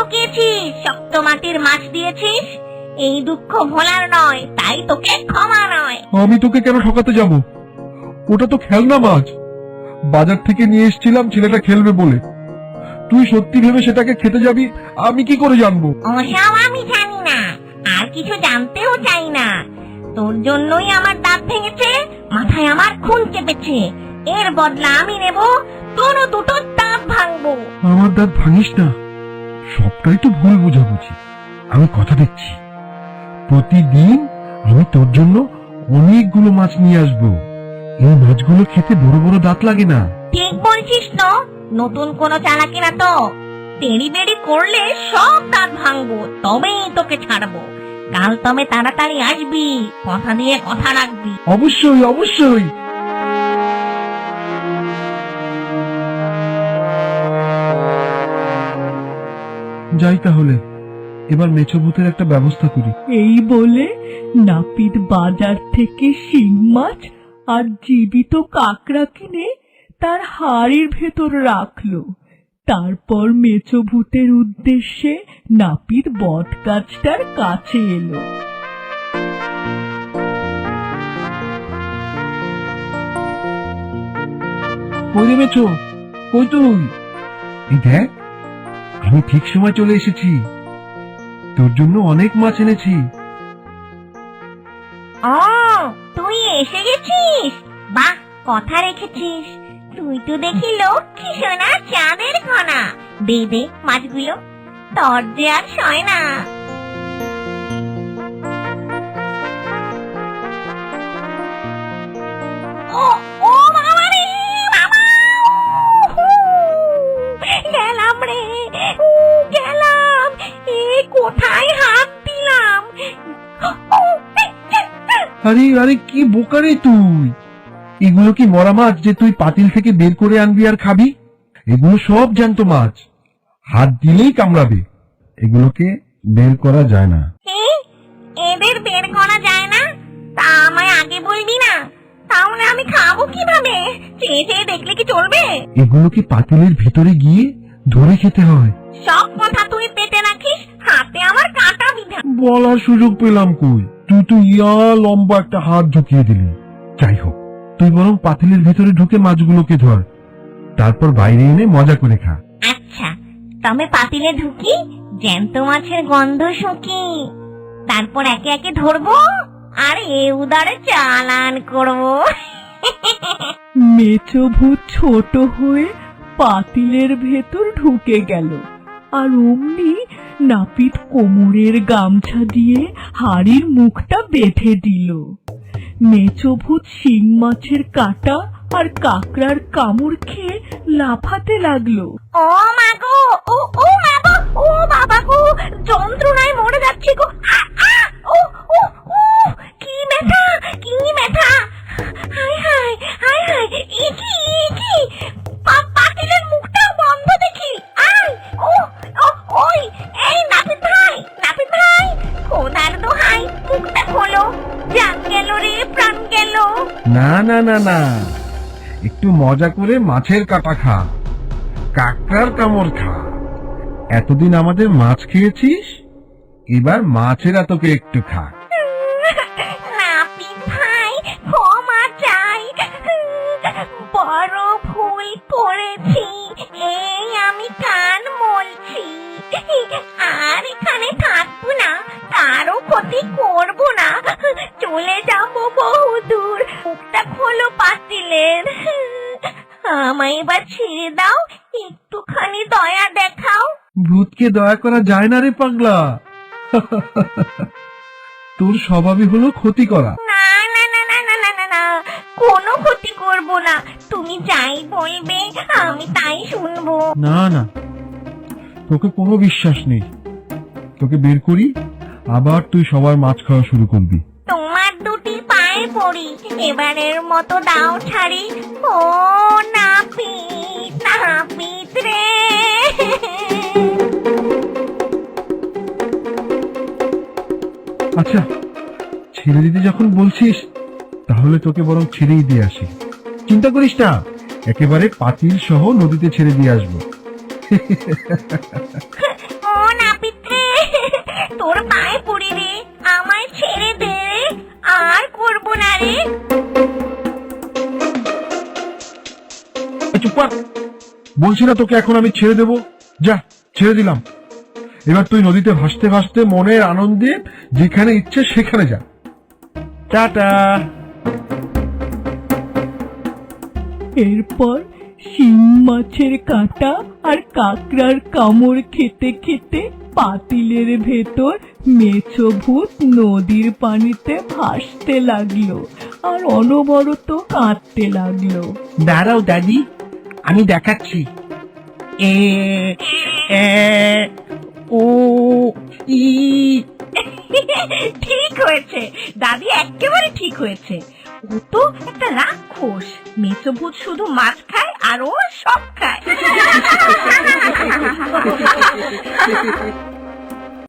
ঠকিয়েছিস, শক্ত মাটির মাছ দিয়েছিস। এই দুঃখ ভোলার নয়, তাই তোকে ক্ষমা নয়। আমি তোকে কেন ঠকাতে যাব? ওটা তো খেলনা মাছ, বাজার থেকে নিয়ে এসেছিলাম ছেলেটা খেলবে বলে। তুই সত্যি ভেবে সেটাকে খেতে যাবি, আমি কি করে জানবো? ওসব আমি জানি না, আর কিছু জানতেও চাই না। তোর জন্যই আমার দাঁত ভেঙেছে, মাথায় আমার খুন চেপেছে। এর বদলা আমি নেব, তোরও দুটো দাঁত ভাঙবো। আমার দাঁত ভাঙিস না, সবটাই তো ভুল বোঝাবুঝি। আমি কথা দিচ্ছি, প্রতিদিন আমি তোর জন্য অনেকগুলো মাছ নিয়ে আসবো। এই মাছগুলো খেতে বড় বড় দাঁত লাগে না। ঠিক বলছিস তো, নতুন কোনো চালাকি না তো। তেড়ি বেড়ি করলে সব দাঁত ভাঙবো, তবেই তোকে ছাড়বো। কাল তবে তাড়াতাড়ি আসবি, কথা দিয়ে কথা রাখবি। অবশ্যই অবশ্যই। যাই তাহলে, এবার মেছো ভূতের একটা ব্যবস্থা করি। এই বলে নাপিত বাজার থেকে শিং মাছ আর জীবিত কাকড়া কিনে তার হাড়ির ভেতর রাখলো। তারপর মেছো ভূতের উদ্দেশ্যে নাপিত বট গাছটার কাছে এলো। কই রে মেছো, কই তুই? এই দেখ, আমি ঠিক সময় চলে এসেছি, তোর জন্য অনেক মাছ এনেছি। ও, তুই এসে গেছিস? বাহ, কথা রেখেছিস। তুই তো দেখি লক্ষ্মী সোনা, চাঁদের কণা। দে দে মাছগুলো, তোর যে আর সয় না। ও ও বাবা রে, বাবা! গেলাম রে, গেলাম। কোথায় হাত দিলাম? আরে আরে, কি বোকা রে তুই! এগুলো কি মরা মাছ যে তুই পাতিল থেকে বের করে আনবি আর খাবি? এগুলো সব জ্যান্ত মাছ, হাত দিলেই কামড়াবে। এগুলোকে বের করা যায় না। এদের বের করা যায় না? তা আমায় আগে বলবি না, তাহলে আমি খাবো কিভাবে? চেয়ে চেয়ে দেখলে কি চলবে? এগুলোকে পাতিলের ভিতরে গিয়ে ধরে খেতে হয়। সব কথা তুই পেটে রাখিস, হাতে আমার কাটা বিধা। বলার সুযোগ পেলাম কই? তুই তো ইয়া লম্বা একটা হাত ঢুকিয়ে দিলি। যাই হোক, তুই বরং পাতিলের ভিতরে ঢুকে মাছগুলোকে ধর, তারপর বাইরে এনে মজা করে খা। আচ্ছা, তবে পাতিলে ঢুকি, জ্যান্ত মাছের গন্ধ শুকি, তারপর একে একে ধরবো আর এ উদারে চালান করবো। মেছো ভূত ছোট হয়ে পাতিলের ভেতর ঢুকে গেল, আর অমনি নাপিত কোমরের গামছা দিয়ে হাড়ির মুখটা বেঁধে দিল। মেছো ভূত শিং মাছের কাঁটা আর কাকড়ার কামড় খেয়ে লাফাতে লাগলো। ও মা গো, ও ও মা গো, ও বাবা গো, যন্ত্রণায় মরে যাচ্ছি গো। ও ও ও, কি ব্যথা, কি ব্যথা! হায় হায় হায় হায়, এ কি পাতিলের মুখটা বন্ধ দেখি। আয়, ও ও, ওই, এই নাপিত ভাই, নাপিত ভাই, খোদার দোহাই, মুখটা খোলো। জান গেল রে, প্রাণ গেল। না না না না, একটু মজা করে মাছের কাটা খা, কাকড়ার কামড় খা। এতদিন আমাদের মাছ খেয়েছিস, এবার মাছেরা তোকে একটু খা। নাপিত ভাই, ক্ষমা চাই, বড় ভুল করেছি। এই আমি কান মলছি, আর এখানে থাকবো না, কারো ক্ষতি করবো না, চলে যাবো বহুদূর। মুখটা খোলো পাতিলের, আমায় এবার ছেড়ে দাও, একটুখানি দয়া দেখাও। ভূতকে দয়া করা যায় না রে পাগলা। তোর স্বভাবই হলো ক্ষতি করা। না না না না না না না না, কোনো ক্ষতি করবো না। তুমি যাই বলবে আমি তাই শুনবো। না না, তোকে কোনো বিশ্বাস নেই। তোকে বের করি, আবার তুই সবার মাছ খাওয়া শুরু করবি। তোমার দুটি পায়ে পড়ি, এবারের মতো দাও ছাড়ি। ও নাপিত, নাপিত রে। আচ্ছা, ছেড়ে দিতে যখন বলছিস, তাহলে তোকে বরং ছেড়েই দিয়ে আসি। চিন্তা করিস না, একেবারে পাতিল সহ নদীতে ছেড়ে দিয়ে আসবো। ও চুপ কর। বলছি না তোকে এখন আমি ছেড়ে দেব? যা, ছেড়ে দিলাম। এবার তুই নদীতে ভাসতে ভাসতে মনের আনন্দে যেখানে ইচ্ছে সেখানে যা। টাটা। এরপর শিং মাছের কাঁটা আর কাঁকড়ার কামড় খেতে খেতে পাতিলের ভেতর মেছো ভূত নদীর পানিতে ভাসতে লাগলো আর অনবরত কাঁদতে লাগলো। দাঁড়াও দাদি, আমি দেখাচ্ছি। এ এ ও ই। ঠিক হয়েছে দাদি, একেবারে ঠিক হয়েছে। ও তো একটা রাক্ষস। মেচোভূত শুধু মাছ খায় আর ও সব খায়।